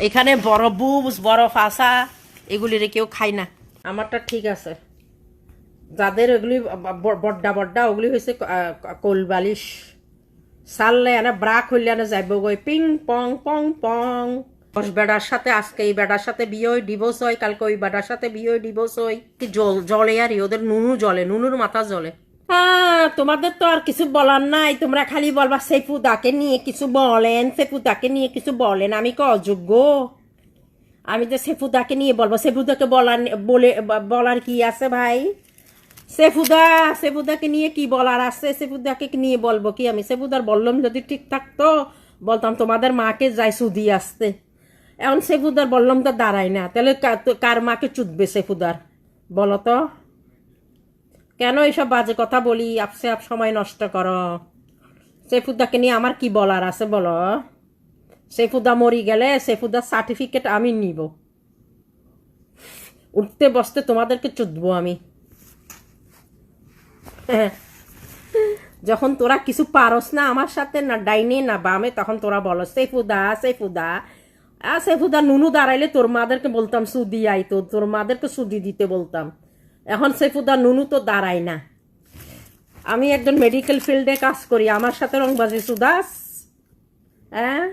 এখানে বড় বুবস বড় ফাঁসা এগুলিরে কেউ খায় না। আমারটা ঠিক আছে, যাদের ওগুলি বড্ডা বড্ডা ওগুলি হয়েছে কোলবালিশ সারলে এনে ব্রাক হইলে এনে যাইব গই পিং পং পং পং। 10 বেড়ার সাথে আজকে এই বেড়ার সাথে বিয়ে হয় ডিভোর্স হয়, কালকে ওই বেড়ার সাথে বিয়ে হয় ডিভোর্স হয়। কি জলে আর ওদের নুনু জলে, নুনুর মাথা জলে। হ্যাঁ, তোমাদের তো আর কিছু বলার নাই, তোমরা খালি বলবা সেফুদাকে নিয়ে কিছু বলেন, সেফুদাকে নিয়ে কিছু বলেন। আমি কি অযোগ্য? আমি যে সেফুদাকে নিয়ে বলবো? সেফুদাকে বলার কি আছে ভাই? সেফুদাকে নিয়ে কি বলার আছে? সেফুদাকে নিয়ে বলবো কি আমি? সেফুদার বললাম যদি ঠিক থাকতো বলতাম তোমাদের মাকে যাই সুদি আসতে। এখন সেফুদার বললাম তো দাঁড়ায় না, তাহলে কার মাকে চুদবে সেফুদার? বলো তো কেন এইসব বাজে কথা বলি? আপসে আপ সময় নষ্ট করো। সেফুদাকে নিয়ে আমার কি বলার আছে বলো? সেফুদা মরি গেলে সেফুদার সার্টিফিকেট আমি নিব, উঠতে বসতে তোমাদেরকে চুদবো আমি। যখন তোরা কিছু পারস না আমার সাথে, না ডাইনে না বামে, তখন তোরা বলো সেফুদা সেফুদা। সেফুদা নুনু দাঁড়াইলে তোর মাদেরকে বলতাম সুদি আইতো, তোর মাদেরকে সুদি দিতে বলতাম। এখন সেফুদা নুনু তো দাঁড়ায় না। আমি একজন মেডিকেল ফিল্ডে কাজ করি, আমার সাথে রংবাজি সুদাস? হ্যাঁ,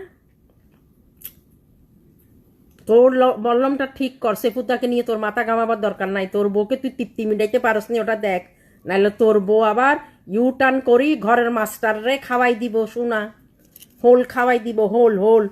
তোর বললামটা ঠিক কর। সেফুদাকে নিয়ে তোর মাথা ঘামাবার দরকার নাই। তোর বউকে তুই তৃপ্তি মিটাইতে পারস নি, ওটা দেখ। নাহলে তোর বউ আবার ইউ টার্ন করি ঘরের মাস্টার রে খাওয়াই দিব, শোনা হোল খাওয়াই দিব, হোল হোল।